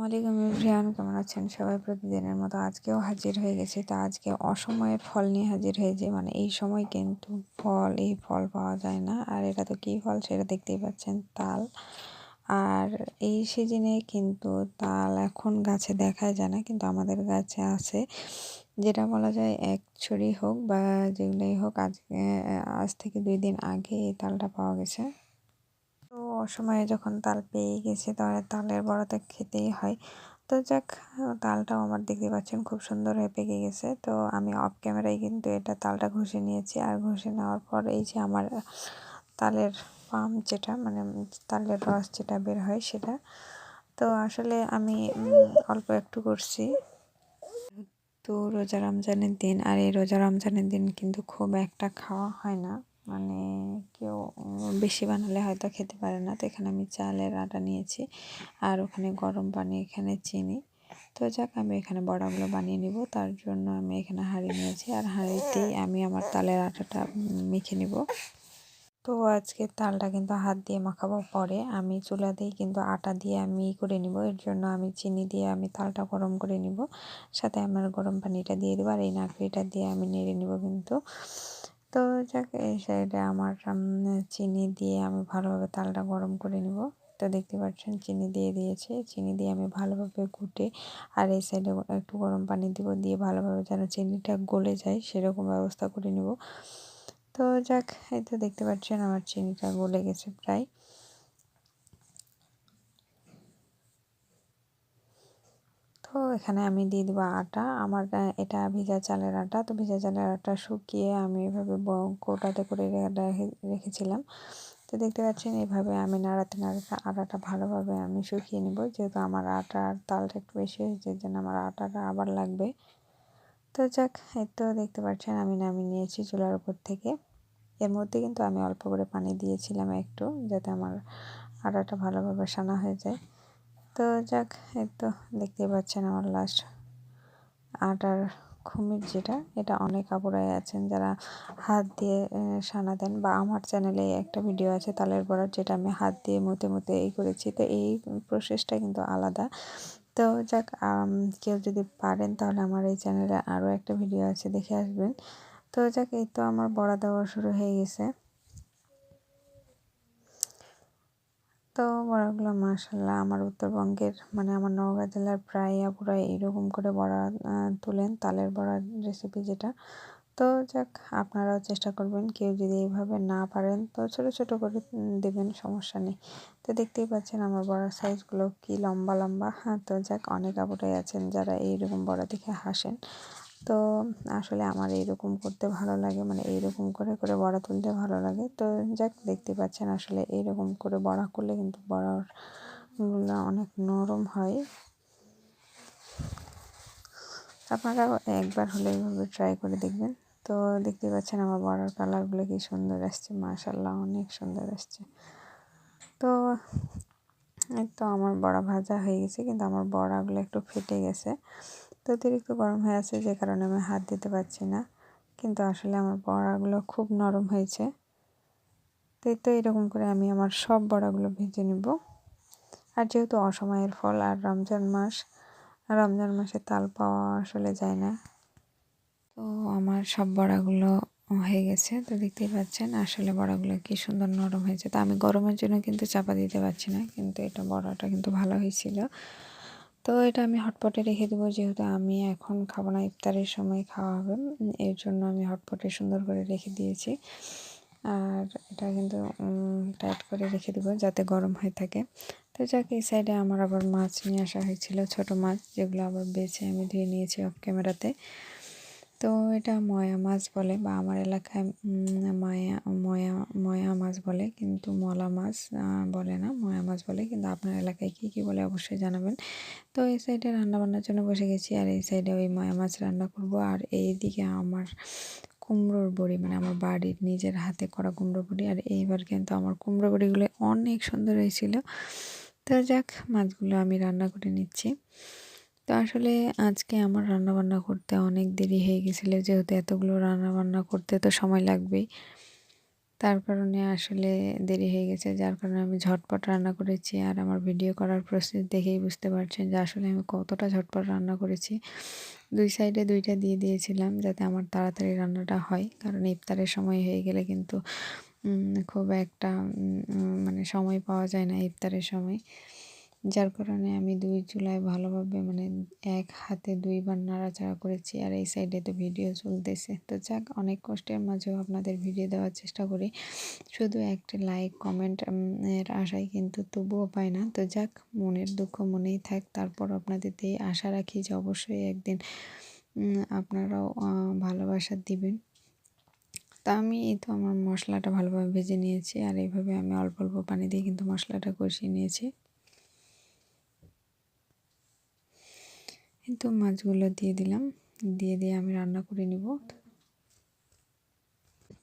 আসসালামাইকুম এভরিওয়ান, কেমন আছেন সবাই? প্রতিদিনের মতো আজকেও হাজির হয়ে গেছি। তো আজকে অসময়ের ফল নিয়ে হাজির হয়েছে। মানে এই সময় কিন্তু এই ফল পাওয়া যায় না। আর এটা তো কী ফল সেটা দেখতেই পাচ্ছেন, তাল। আর এই সিজনে কিন্তু তাল এখন গাছে দেখাই যায় না, কিন্তু আমাদের গাছে আছে। যেটা বলা যায় এক ছড়ি হোক বা যেগুলোই হোক, আজ থেকে 2 দিন আগে এই তালটা পাওয়া গেছে। তো অসময়ে যখন তাল পেয়ে গেছি তাহলে তালের বড়া তো খেতেই হয়। তো যাক, তালটাও আমার দেখতে পাচ্ছেন খুব সুন্দর হয়ে পেকে গেছে। তো আমি অফ ক্যামেরায় কিন্তু তালটা ঘষে নিয়েছি। আর ঘষে নেওয়ার পর এই যে আমার তালের পাম যেটা, মানে তালের রস যেটা বের হয় সেটা। তো আসলে আমি অল্প একটু করছি। তো রোজা রমজানের দিন, আর এই রোজা রমজানের দিন কিন্তু খুব একটা খাওয়া হয় না। মানে কেউ বেশি বানালে হয়তো খেতে পারে না। তো এখানে আমি চালের আটা নিয়েছি, আর ওখানে গরম পানি, এখানে চিনি। তো যাক, আমি এখানে বড়াগুলো বানিয়ে নিব। তার জন্য আমি এখানে হাঁড়ি নিয়েছি, আর হাঁড়িতেই আমি আমার তালের আটাটা মেখে নিব। তো আজকে তালটা কিন্তু হাত দিয়ে মাখাবো, পরে আমি চুলা দিয়ে কিন্তু আটা দিয়ে আমি করে নিব। এর জন্য আমি চিনি দিয়ে আমি তালটা গরম করে নিব, সাথে আমার গরম পানিটা দিয়ে দেবো, আর এই নারকেলটা দিয়ে আমি নেড়ে নিব কিন্তু। তো যাক, এই সাইডে আমার চিনি দিয়ে আমি ভালোভাবে তালটা গরম করে নিব। তো দেখতে পাচ্ছেন চিনি দিয়ে দিয়েছি, চিনি দিয়ে আমি ভালোভাবে ঘুটে, আর এই সাইডে একটু গরম পানি দিব, দিয়ে ভালোভাবে যেন চিনিটা গলে যায় সেরকম ব্যবস্থা করে নিব। তো যাক, এই তো দেখতে পাচ্ছেন আমার চিনিটা গলে গেছে প্রায়। তো এখানে আমি দিয়ে দেবো আটা। আমার এটা ভিজা চালের আটা। তো ভিজা চালের আটা শুকিয়ে আমি এভাবে কৌটাতে করে রেখেছিলাম। তো দেখতে পাচ্ছেন এইভাবে আমি নাড়াতে নাড়াতে আটাটা ভালোভাবে আমি শুকিয়ে নেব, যেহেতু আমার আটার তালটা একটু বেশি হয়েছে, এর জন্য আমার আটাটা আবার লাগবে। তো যাক, এই তো দেখতে পাচ্ছেন আমি নামিয়ে নিয়েছি চুলার উপর থেকে। এর মধ্যে কিন্তু আমি অল্প করে পানি দিয়েছিলাম একটু, যাতে আমার আটাটা ভালোভাবে সানা হয়ে যায়। তো যাক, এই তো দেখতেই পাচ্ছেন আমার লাস্ট আটার খুমির যেটা, এটা অনেক আপুরাই আছেন যারা হাত দিয়ে সানা দেন, বা আমার চ্যানেলে একটা ভিডিও আছে তালের বড়ার, যেটা আমি হাত দিয়ে মতে মতে করেছি। তো এই প্রসেসটা কিন্তু আলাদা। তো যাক, কেউ যদি পারেন তাহলে আমার এই চ্যানেলে আরও একটা ভিডিও আছে, দেখে আসবেন। তো যাক, এই তো আমার বড়া দেওয়া শুরু হয়ে গেছে। তো বড়াগুলো মাশাআল্লাহ আমার উত্তরবঙ্গের, মানে আমার নওগাঁ জেলার প্রায় আপুরা এরকম করে বড়া তোলেন, তালের বড়ার রেসিপি যেটা। তো যাক, আপনারাও চেষ্টা করবেন, কেউ যদি এইভাবে না পারেন তো ছোট ছোট করে দেবেন, সমস্যা নেই। তো দেখতেই পাচ্ছেন আমার বড়ার সাইজগুলো কি লম্বা লম্বা। হ্যাঁ, তো যাক, অনেক আপুরাই আছেন যারা এইরকম বড়া দেখে হাসেন। তো আসলে আমার এইরকম করতে ভালো লাগে, মানে এইরকম করে করে বড়া তুলতে ভালো লাগে। তো যাক, দেখতে পাচ্ছেন আসলে এইরকম করে বড়া করলে কিন্তু বড়াগুলো অনেক নরম হয়। আপনারাও একবার হলে এইভাবে ট্রাই করে দেখবেন। তো দেখতে পাচ্ছেন আমার বড়ার কালারগুলো কি সুন্দর আসছে, মাশাআল্লাহ অনেক সুন্দর আসছে। তো এই তো আমার বড়া ভাজা হয়ে গেছে, কিন্তু আমার বড়াগুলো একটু ফেটে গেছে। তো অতিরিক্ত গরম হয়ে আছে, যে কারণে আমি হাত দিতে পারছি না, কিন্তু আসলে আমার বড়াগুলো খুব নরম হয়েছে। তো এই তো এরকম করে আমি আমার সব বড়াগুলো ভেজে নিব। আর যেহেতু অসময়ের ফল, আর রমজান মাসে তাল পাওয়া আসলে যায় না। তো আমার সব বড়াগুলো হয়ে গেছে। তো দেখতেই পাচ্ছেন আসলে বড়াগুলো কি সুন্দর নরম হয়েছে। তো আমি গরমের জন্য কিন্তু চাপা দিতে পারছি না, কিন্তু এটা বড়াটা কিন্তু ভালো হয়েছিল। তো এটা আমি হটপটে রেখে দেবো, যেহেতু আমি এখন খাবো না, ইফতারের সময় খাওয়া হবে। এর জন্য আমি হটপটে সুন্দর করে রেখে দিয়েছি। আর এটা কিন্তু টাইট করে রেখে দেবো যাতে গরম হয়ে থাকে। তো যাক, এই সাইডে আমার আবার মাছ নিয়ে আসা হয়েছিল, ছোট মাছ, যেগুলো আবার বেছে আমি ধুয়ে নিয়েছি অফ ক্যামেরাতে। তো এটা ময়া মাছ বলে, বা আমার এলাকায় ময়া ময়া মাছ বলে, কিন্তু মলা মাছ বলে না, ময়া মাছ বলে। কিন্তু আপনার এলাকায় কী কী বলে অবশ্যই জানাবেন। তো এই সাইডে রান্না বান্নার জন্য বসে গেছি, আর এই সাইডে ওই ময়া মাছ রান্না করব। আর এইদিকে আমার কুমড়োর বড়ি, মানে আমার বাড়ির নিজের হাতে করা কুমড়ো বড়ি। আর এইবার কিন্তু আমার কুমড়ো বড়িগুলো অনেক সুন্দর হয়েছিল। তো যাক, মাছগুলো আমি রান্না করে নিচ্ছি। তো আসলে আজকে আমার রান্নাবান্না করতে অনেক দেরি হয়ে গেছিলো, যেহেতু এতগুলো রান্নাবান্না করতে তো সময় লাগবেই। তার কারণে আসলে দেরি হয়ে গেছে, যার কারণে আমি ঝটপট রান্না করেছি। আর আমার ভিডিও করার প্রসেস দেখেই বুঝতে পারছেন যে আসলে আমি কতটা ঝটপট রান্না করেছি। 2 সাইডে 2 টা দিয়ে দিয়েছিলাম যাতে আমার তাড়াতাড়ি রান্নাটা হয়। কারণ ইফতারের সময় হয়ে গেলে কিন্তু খুব একটা মানে সময় পাওয়া যায় না ইফতারের সময়। যার কারণে আমি 2 চুলায় ভালোভাবে মানে এক হাতে 2 বার নাড়াচাড়া করেছি। আর এই সাইডে তো ভিডিও চলতেছে। তো যাক, অনেক কষ্টের মাঝেও আপনাদের ভিডিও দেওয়ার চেষ্টা করি। শুধু একটা লাইক কমেন্ট এর আশায় কিন্তু তবুও পাই না। তো যাক, মনের দুঃখ মনেই থাক। তারপর আপনাদের দিয়ে আশা রাখি যে অবশ্যই একদিন আপনারাও ভালোবাসা দিবেন। তা আমি এই তো আমার মশলাটা ভালোভাবে ভেজে নিয়েছি। আর এইভাবে আমি অল্প অল্প পানি দিয়ে কিন্তু মশলাটা কষিয়ে নিয়েছি। তো মাছগুলো দিয়ে দিলাম, দিয়ে আমি রান্না করে নিব।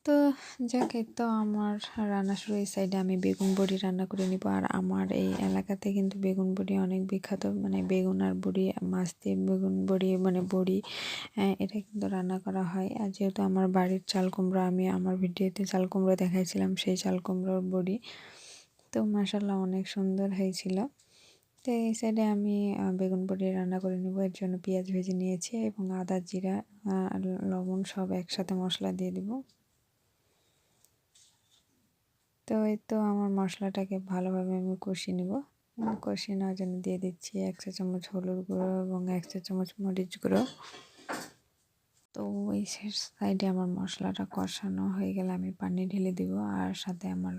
তো যাক, এই তো আমার রান্না শুরু। এই সাইডে আমি বেগুন বড়ি রান্না করে নিব। আর আমার এই এলাকাতে কিন্তু বেগুন বড়ি অনেক বিখ্যাত, মানে বেগুন আর বড়ি, মাছ দিয়ে বেগুন বড়ি মানে বড়ি, এটা কিন্তু রান্না করা হয়। আর যেহেতু আমার বাড়ির চাল কুমড়ো, আমি আমার ভিডিওতে চাল কুমড়ো দেখাইছিলাম, সেই চাল কুমড়োর বড়ি। তো মাশাল্লাহ অনেক সুন্দর হয়েছিল। তো এই সাইডে আমি বেগুন বড়ি রান্না করে নেব। এর জন্য পেঁয়াজ ভেজে নিয়েছি এবং আদা, জিরা, লবণ সব একসাথে মশলা দিয়ে দিব। তো এই তো আমার মশলাটাকে ভালোভাবে আমি কষিয়ে নেব। কষিয়ে নেওয়ার জন্য দিয়ে দিচ্ছি 1 চা চামচ হলুদ গুঁড়ো এবং 1 চা চামচ মরিচ গুঁড়ো। তো এই সাইডে আমার মশলাটা কষানো হয়ে গেলে আমি পানি ঢেলে দিব, আর সাথে আমার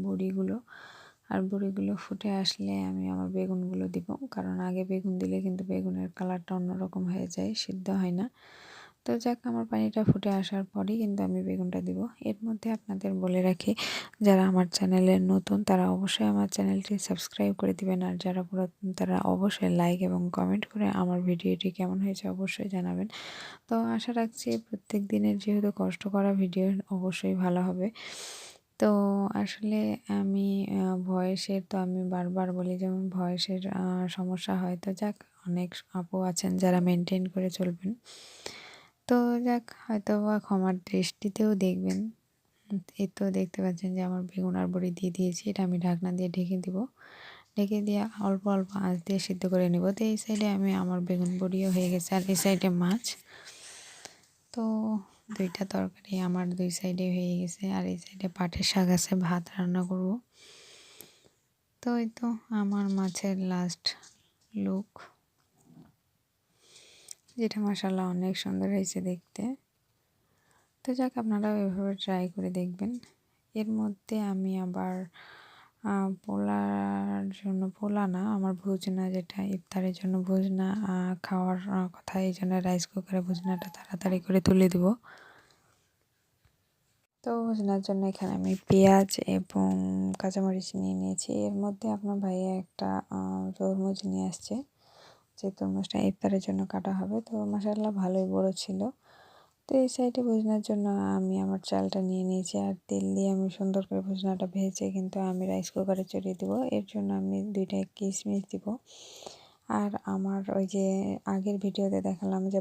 বড়িগুলো, আর বড়িগুলো ফুটে আসলে আমি আমার বেগুনগুলো দিব। কারণ আগে বেগুন দিলে কিন্তু বেগুনের কালারটা অন্যরকম হয়ে যায়, সিদ্ধ হয় না। তো যাক, আমার পানিটা ফুটে আসার পরেই কিন্তু আমি বেগুনটা দিব। এর মধ্যে আপনাদের বলে রাখি, যারা আমার চ্যানেলের নতুন তারা অবশ্যই আমার চ্যানেলটি সাবস্ক্রাইব করে দিবেন। আর যারা পুরাতন তারা অবশ্যই লাইক এবং কমেন্ট করে আমার ভিডিওটি কেমন হয়েছে অবশ্যই জানাবেন। তো আশা রাখছি প্রত্যেক দিনের যেহেতু কষ্ট করা ভিডিও অবশ্যই ভালো হবে। তো আসলে আমি ভয়েসের তো আমি বারবার বলি, যেমন ভয়েসের সমস্যা হয়। তো যাক, অনেক আপু আছেন যারা মেনটেন করে চলবেন। তো যাক, হয়তো বা ক্ষমার দৃষ্টিতেও দেখবেন। এই তো দেখতে পাচ্ছেন যে আমার বেগুন আর বড়ি দিয়ে দিয়েছি। এটা আমি ঢাকনা দিয়ে ঢেকে দিব। ঢেকে দিয়ে অল্প অল্প আঁচ দিয়ে সিদ্ধ করে নেব। তো এই সাইডে আমি আমার বেগুন বড়িও হয়ে গেছে, আর এই সাইডে মাছ। তো 2টা তরকারি আমার 2 সাইডে হয়ে গেছে। আর এই সাইডে পাটের শাক আছে, ভাত রান্না করব। তো এই তো আমার মাছের লাস্ট লুক, যেটা মাশাআল্লাহ অনেক সুন্দর হয়েছে দেখতে। তো যাক, আপনারাও এভাবে ট্রাই করে দেখবেন। এর মধ্যে আমি আবার পোলার জন্য, পোলা না, আমার ভুজনা, যেটা ইফতারের জন্য ভুজনা খাওয়ার কথা, এই জন্য রাইস কুকারে ভুজনাটা তাড়াতাড়ি করে তুলে দিব। তো ভুজনার জন্য এখানে আমি পেঁয়াজ এবং কাঁচামরিচ নিয়ে নিয়েছি। এর মধ্যে আপনার ভাইয়া একটা তরমুজ নিয়ে আসছে, যে তরমুজটা ইফতারের জন্য কাটা হবে। তো মাশাআল্লাহ ভালোই বড় ছিল। তো এই সাইডে ভুজনার জন্য আমি আমার চালটা নিয়ে নিয়েছি, আর তেল দিয়ে আমি সুন্দর করে ভুজনাটা ভেজে কিন্তু আমি রাইস কুকারে চড়িয়ে দেবো। এর জন্য আমি 2টা কিশমিশ দিব। আর আমার ওই যে আগের ভিডিওতে দেখালাম যে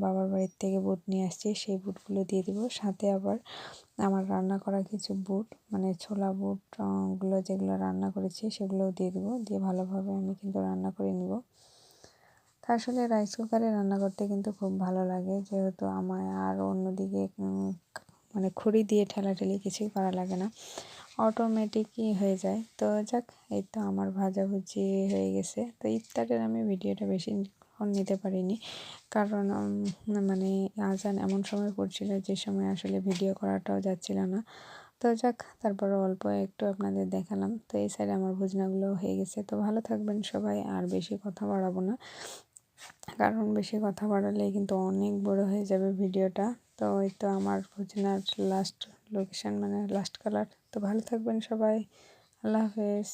বাবার বাড়ির থেকে বুট নিয়ে আসছি, সেই বুটগুলো দিয়ে দিব। সাথে আবার আমার রান্না করা কিছু বুট, মানে ছোলা বুট গুলো যেগুলো রান্না করেছি সেগুলোও দিয়ে দিব। দিয়ে ভালোভাবে আমি কিন্তু রান্না করে নিব। তা আসলে রাইস কুকারে রান্না করতে কিন্তু খুব ভালো লাগে, যেহেতু আমায় আর অন্যদিকে মানে খড়ি দিয়ে ঠেলাঠেলি কিছুই করা লাগে না, অটোমেটিকই হয়ে যায়। তো যাক, এই তো আমার ভাজাভুজি হয়ে গেছে। তো ইফতারের আমি ভিডিওটা বেশিক্ষণ নিতে পারিনি, কারণ মানে আজান এমন সময় পড়ছিল যে সময় আসলে ভিডিও করাটাও যাচ্ছিল না। তো যাক, তারপরে অল্প একটু আপনাদের দেখালাম। তো এই সাইডে আমার ভুজনাগুলো হয়ে গেছে। তো ভালো থাকবেন সবাই, আর বেশি কথা বাড়াবো না, কারণ বেশি কথা বাড়ালে কিন্তু অনেক বড় হয়ে যাবে ভিডিওটা। তো এই তো আমার ভুজনার লাস্ট লোকেশন, মানে লাস্ট কালার। তো ভালো থাকবেন সবাই, আল্লাহ হাফেজ।